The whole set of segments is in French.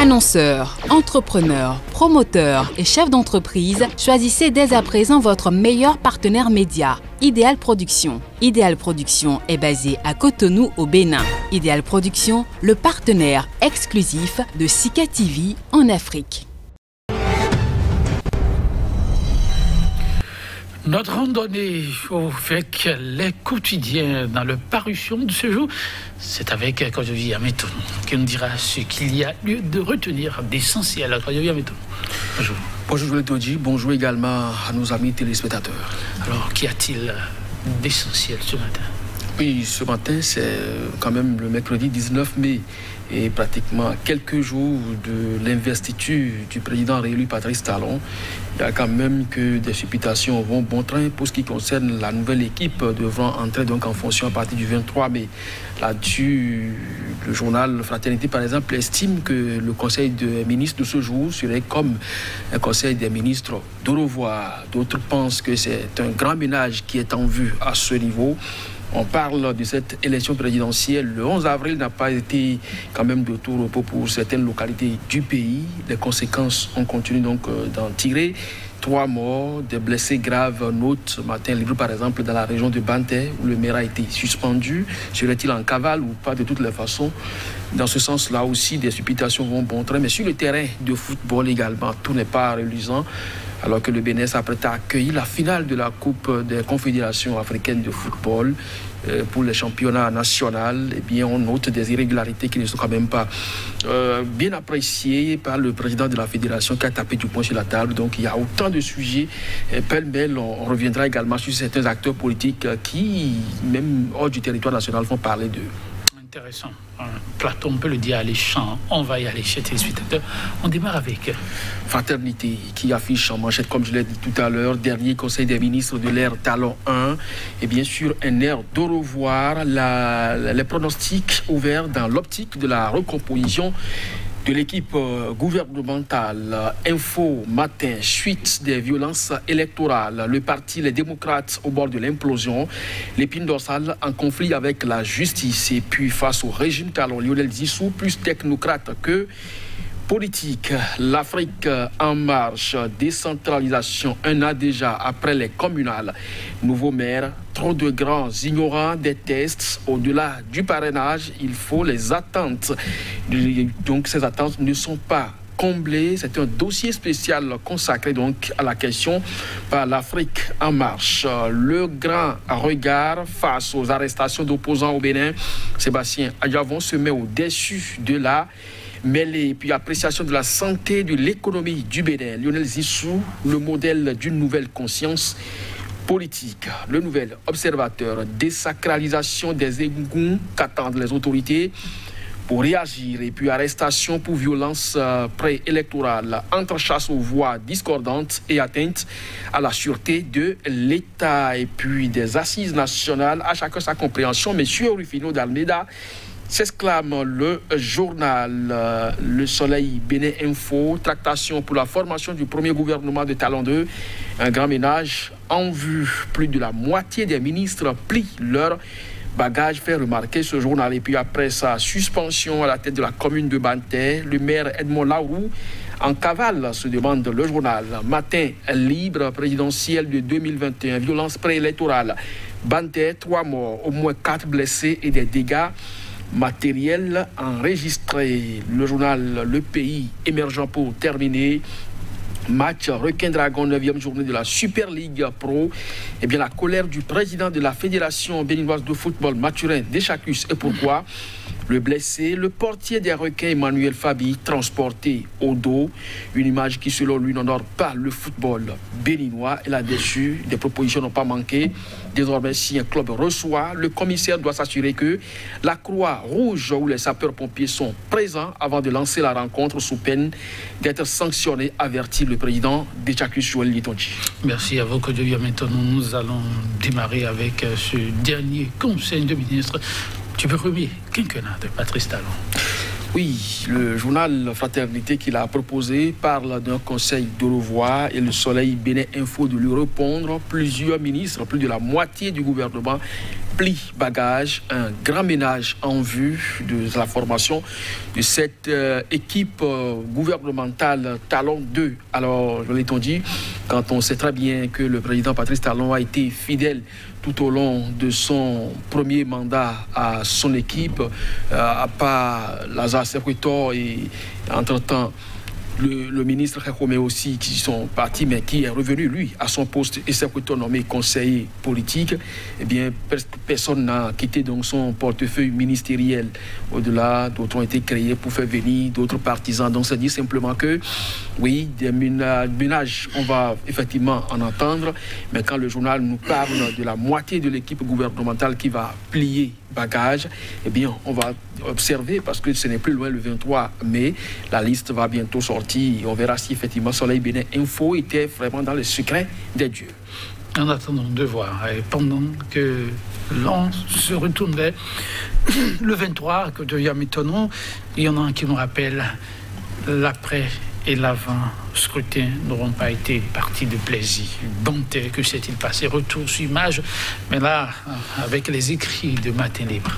Annonceurs, entrepreneurs, promoteurs et chefs d'entreprise, choisissez dès à présent votre meilleur partenaire média, Idéal Production. Idéal Production est basé à Cotonou au Bénin. Idéal Production, le partenaire exclusif de Sika TV en Afrique. Notre randonnée avec les quotidiens dans le parution de ce jour, c'est avec Kodjovi Ameton qui nous dira ce qu'il y a lieu de retenir d'essentiel. Kodjovi Ameton, bonjour. Bonjour Joël, bonjour également à nos amis téléspectateurs. Alors, qu'y a-t-il d'essentiel ce matin? Oui, ce matin, c'est quand même le mercredi 19 mai et pratiquement quelques jours de l'investiture du président réélu Patrice Talon. Il y a quand même que des supputations vont bon train pour ce qui concerne la nouvelle équipe devant entrer donc en fonction à partir du 23 mai. Là-dessus, le journal Fraternité, par exemple, estime que le conseil des ministres de ce jour serait comme un conseil des ministres d'au revoir. D'autres pensent que c'est un grand ménage qui est en vue à ce niveau. On parle de cette élection présidentielle. Le 11 avril n'a pas été quand même de tout repos pour certaines localités du pays. Les conséquences, on continue donc d'en tirer. 3 morts, des blessés graves. Note ce matin, libre par exemple dans la région de Banté où le maire a été suspendu. Serait-il en cavale ou pas? De toutes les façons, dans ce sens-là aussi, des supputations vont bon train. Mais sur le terrain de football également, tout n'est pas reluisant. Alors que le Bénin s'apprête à accueillir la finale de la Coupe des Confédérations africaines de football pour les championnats nationaux, eh bien, on note des irrégularités qui ne sont quand même pas bien appréciées par le président de la fédération qui a tapé du poing sur la table. Donc il y a autant de sujets. Pêle-mêle, on reviendra également sur certains acteurs politiques qui, même hors du territoire national, font parler d'eux. Intéressant. Platon, on peut le dire alléchant. On va y aller chez téléspectateurs. On démarre avec Fraternité qui affiche en manchette, comme je l'ai dit tout à l'heure, dernier conseil des ministres de l'ère Talon 1. Et bien sûr, un air d'au revoir. Les pronostics ouverts dans l'optique de la recomposition de l'équipe gouvernementale. Info matin, suite des violences électorales. Le parti Les Démocrates au bord de l'implosion. L'épine dorsale en conflit avec la justice. Et puis face au régime Talon, Lionel Zissou, plus technocrate que politique. L'Afrique en marche, décentralisation, un an déjà après les communales. Nouveau maire, trop de grands ignorants des tests. Au-delà du parrainage, il faut les attentes. Donc ces attentes ne sont pas comblées. C'est un dossier spécial consacré donc à la question par l'Afrique en marche. Le grand regard face aux arrestations d'opposants au Bénin. Sébastien Adjavon se met au-dessus de la mêlée et puis appréciation de la santé de l'économie du Bénin. Lionel Zissou, le modèle d'une nouvelle conscience politique. Le nouvel observateur, désacralisation des égouts qu'attendent les autorités pour réagir et puis arrestation pour violence préélectorale, entrechasse aux voix discordantes et atteinte à la sûreté de l'État et puis des assises nationales. À chacun sa compréhension. Monsieur Rufino d'Almeida s'exclame le journal Le Soleil Bénin Info, tractation pour la formation du premier gouvernement de Talon 2. Un grand ménage en vue. Plus de la moitié des ministres plient leur bagage, fait remarquer ce journal. Et puis après sa suspension à la tête de la commune de Banté, le maire Edmond Laourou en cavale, se demande le journal. Matin libre présidentiel de 2021, violence préélectorale. Banté, 3 morts, au moins 4 blessés et des dégâts matériel enregistré. Le journal Le Pays émergent pour terminer. Match Requin Dragon, 9e journée de la Super League Pro. Eh bien, la colère du président de la Fédération béninoise de football, Mathurin Deschacus. Et pourquoi? Le blessé, le portier des Requins, Emmanuel Fabi, transporté au dos. Une image qui, selon lui, n'honore pas le football béninois. Et là-dessus, des propositions n'ont pas manqué. Désormais, si un club reçoit, le commissaire doit s'assurer que la Croix-Rouge ou les sapeurs-pompiers sont présents avant de lancer la rencontre sous peine d'être sanctionnés, avertit le président Deschacus Joël Litonji. Merci à vous, Kodjovi. Maintenant, nous allons démarrer avec ce dernier conseil de ministre du premier quinquennat de Patrice Talon. Oui, le journal Fraternité qu'il a proposé parle d'un conseil de revoir et le Soleil Bénin Info de lui répondre. Plusieurs ministres, plus de la moitié du gouvernement plie bagage, un grand ménage en vue de la formation de cette équipe gouvernementale Talon 2. Alors, je l'ai dit, quand on sait très bien que le président Patrice Talon a été fidèle tout au long de son premier mandat à son équipe, à part Lazare Sefuetor et entre-temps le ministre Khekome aussi, qui sont partis, mais qui est revenu, lui, à son poste, et s'est plutôt nommé conseiller politique, eh bien, personne n'a quitté donc son portefeuille ministériel. Au-delà, d'autres ont été créés pour faire venir d'autres partisans. Donc, ça dit simplement que, oui, des ménages, on va effectivement en entendre, mais quand le journal nous parle de la moitié de l'équipe gouvernementale qui va plier bagage, eh bien, on va observer, parce que ce n'est plus loin le 23 mai, la liste va bientôt sortir. On verra si effectivement Soleil Bénin Info était vraiment dans le secret des dieux. En attendant de voir, et pendant que l'on se retourne vers le 23, que devient Métonon, il y en a un qui nous rappelle l'après et l'avant-scrutin n'auront pas été partie de plaisir. Bonte, que s'est-il passé? Retour sur image, mais là, avec les écrits de Matin Libre.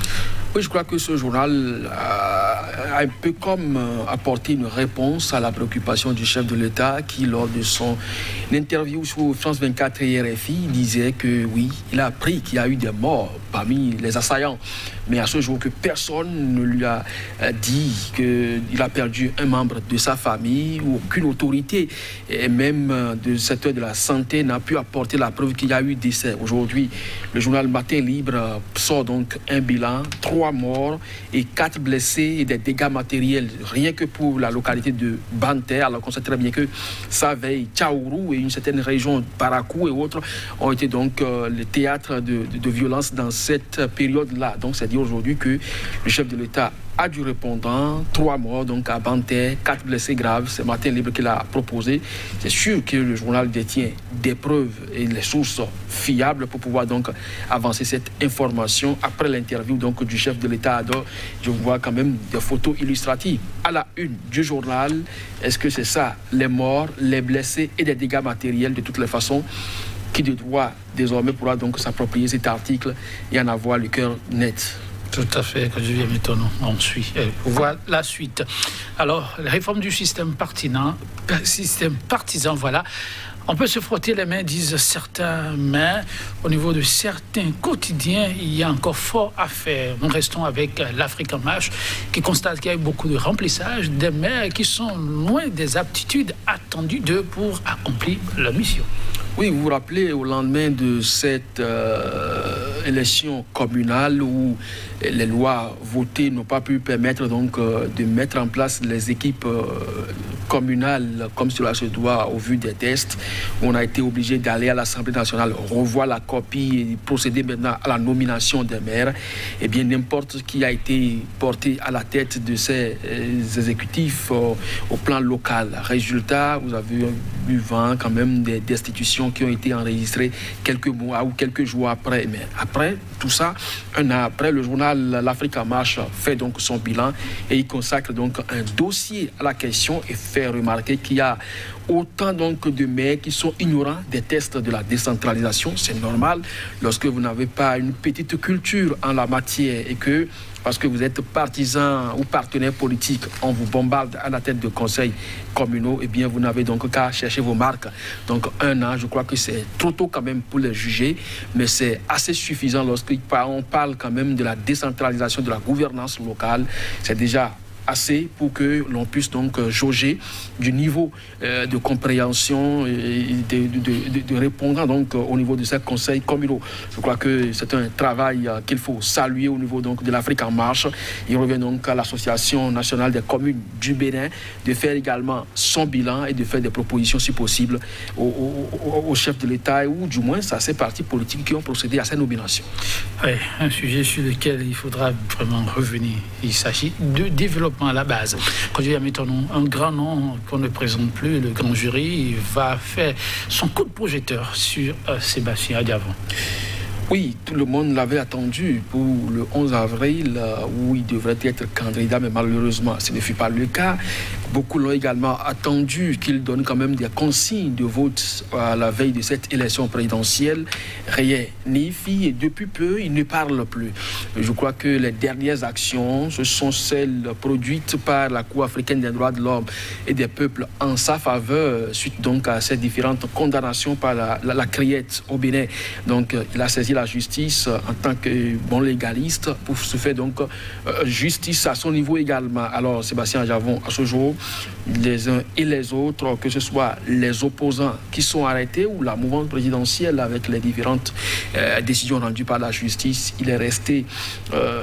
Oui, je crois que ce journal a un peu comme apporté une réponse à la préoccupation du chef de l'État qui, lors de son interview sur France 24 et RFI, disait que oui, il a appris qu'il y a eu des morts parmi les assaillants. Mais à ce jour, que personne ne lui a dit qu'il a perdu un membre de sa famille ou aucune autorité, et même du secteur de la santé n'a pu apporter la preuve qu'il y a eu décès. Aujourd'hui, le journal Matin Libre sort donc un bilan, 3 morts et 4 blessés et des dégâts matériels, rien que pour la localité de Banter, alors qu'on sait très bien que Saveille, Tchaourou et une certaine région, Parakou et autres, ont été donc le théâtre de violence dans cette période-là. Donc c'est dire aujourd'hui que le chef de l'État a du répondant, 3 morts donc à Banter, 4 blessés graves, c'est Matin Libre qu'il a proposé. C'est sûr que le journal détient des preuves et les sources fiables pour pouvoir donc avancer cette information. Après l'interview donc du chef de l'État, alors je vois quand même des photos illustratives à la une du journal. Est-ce que c'est ça, les morts, les blessés et des dégâts matériels de toutes les façons? Qui doit désormais pourra donc s'approprier cet article et en avoir le cœur net. Tout à fait, quand je viens m'étonnant, on suit. Voilà la suite. Alors, la réforme du système partisan, voilà. On peut se frotter les mains, disent certains, mais au niveau de certains quotidiens, il y a encore fort à faire. Nous restons avec l'Afrique en marche, qui constate qu'il y a eu beaucoup de remplissage des maires qui sont loin des aptitudes attendues d'eux pour accomplir leur mission. Oui, vous vous rappelez, au lendemain de cette élection communale où les lois votées n'ont pas pu permettre donc de mettre en place les équipes communales comme cela se doit au vu des tests, où on a été obligé d'aller à l'Assemblée nationale, revoir la copie et procéder maintenant à la nomination des maires. Eh bien, n'importe qui a été porté à la tête de ces exécutifs au plan local. Résultat, vous avez eu vent quand même des destitutions qui ont été enregistrées quelques mois ou quelques jours après. Mais après tout ça, un an après, le journal L'Afrique en marche fait donc son bilan et il consacre donc un dossier à la question et fait remarquer qu'il y a autant donc de maires qui sont ignorants des tests de la décentralisation. C'est normal lorsque vous n'avez pas une petite culture en la matière et que parce que vous êtes partisan ou partenaire politique, on vous bombarde à la tête de conseils communaux, et bien vous n'avez donc qu'à chercher vos marques. Donc 1 an, je crois que c'est trop tôt quand même pour les juger, mais c'est assez suffisant lorsqu'on parle quand même de la décentralisation de la gouvernance locale. C'est déjà assez pour que l'on puisse donc jauger du niveau de compréhension et de répondant donc au niveau de ces conseils communaux. Je crois que c'est un travail qu'il faut saluer au niveau donc de l'Afrique en marche. Il revient donc à l'Association nationale des communes du Bénin de faire également son bilan et de faire des propositions si possible au chef de l'État ou du moins à ces partis politiques qui ont procédé à ces nominations. Oui, un sujet sur lequel il faudra vraiment revenir. Il s'agit de développer à la base. Quand je dis à Métonon, un grand nom qu'on ne présente plus, le grand jury va faire son coup de projecteur sur Sébastien Adiavant. Oui, tout le monde l'avait attendu pour le 11 avril où il devrait être candidat, mais malheureusement, ce ne fut pas le cas. Beaucoup l'ont également attendu qu'il donne quand même des consignes de vote à la veille de cette élection présidentielle. Rien n'y fit et depuis peu, il ne parle plus. Je crois que les dernières actions, ce sont celles produites par la Cour africaine des droits de l'homme et des peuples en sa faveur, suite donc à ces différentes condamnations par la criette au Bénin. Donc, il a saisi la justice en tant que bon légaliste pour se faire donc justice à son niveau également. Alors, Sébastien Adjavon, à ce jour, les uns et les autres, que ce soit les opposants qui sont arrêtés ou la mouvance présidentielle avec les différentes décisions rendues par la justice, il est resté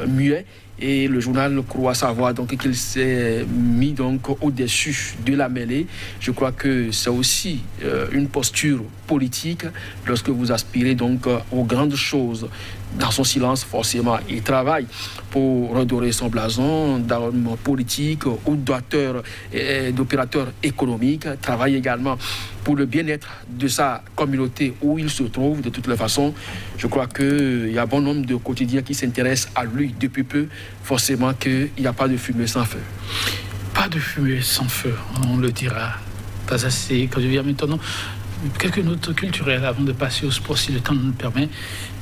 muet. Et le journal croit savoir donc qu'il s'est mis donc au-dessus de la mêlée. Je crois que c'est aussi une posture politique lorsque vous aspirez donc aux grandes choses. Dans son silence, forcément, il travaille pour redorer son blason d'homme politique ou d'auteur et d'opérateur économique. Travaille également pour le bien-être de sa communauté où il se trouve. De toutes les façons, je crois qu'il y a bon nombre de quotidiens qui s'intéressent à lui depuis peu. Forcément qu'il n'y a pas de fumée sans feu. Pas de fumée sans feu, on le dira. Pas assez. Quand je viens maintenant, quelques notes culturelles avant de passer au sport, si le temps nous le permet.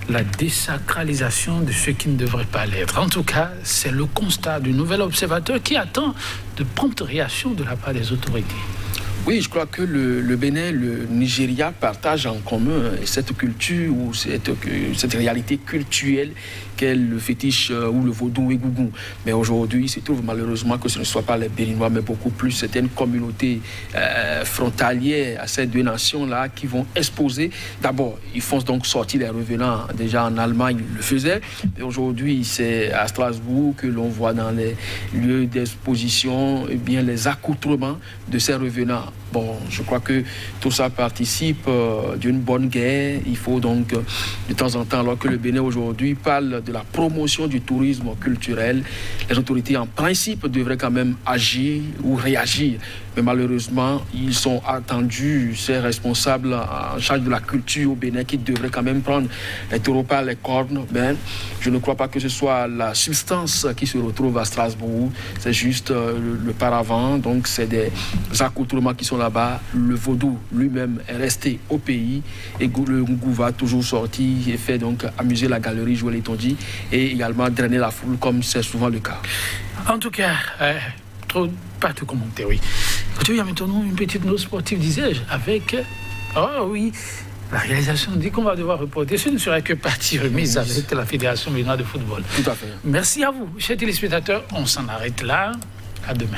La désacralisation de ce qui ne devrait pas l'être. En tout cas, c'est le constat du nouvel observateur qui attend de promptes réactions de la part des autorités. Oui, je crois que le Bénin, le Nigeria partagent en commun cette culture ou cette réalité culturelle qu'est le fétiche ou le vaudou et gougou. Mais aujourd'hui, il se trouve malheureusement que ce ne soit pas les Béninois, mais beaucoup plus certaines communautés frontalières à ces deux nations-là qui vont exposer. D'abord, ils font donc sortir les revenants. Déjà en Allemagne, ils le faisaient. Mais aujourd'hui, c'est à Strasbourg que l'on voit dans les lieux d'exposition les accoutrements de ces revenants. Bon, je crois que tout ça participe d'une bonne guerre. Il faut donc, de temps en temps, alors que le Bénin aujourd'hui parle de la promotion du tourisme culturel, les autorités en principe devraient quand même agir ou réagir. Mais malheureusement, ils sont attendus, ces responsables en charge de la culture au Bénin, qui devraient quand même prendre les taureaux par les cornes. Ben, je ne crois pas que ce soit la substance qui se retrouve à Strasbourg. C'est juste le paravent. Donc, c'est des accoutrements qui sont là-bas. Le vaudou lui-même est resté au pays. Et le gougou va toujours sortir et fait donc amuser la galerie, jouer les tondis et également drainer la foule, comme c'est souvent le cas. En tout cas, pas de commentaires, oui. Il y a maintenant une petite note sportive, disais-je, avec... Oh oui, la réalisation dit qu'on va devoir reporter. Ce ne serait que partie remise avec la Fédération béninoise de football. Tout à fait. Merci à vous, chers téléspectateurs. On s'en arrête là. À demain.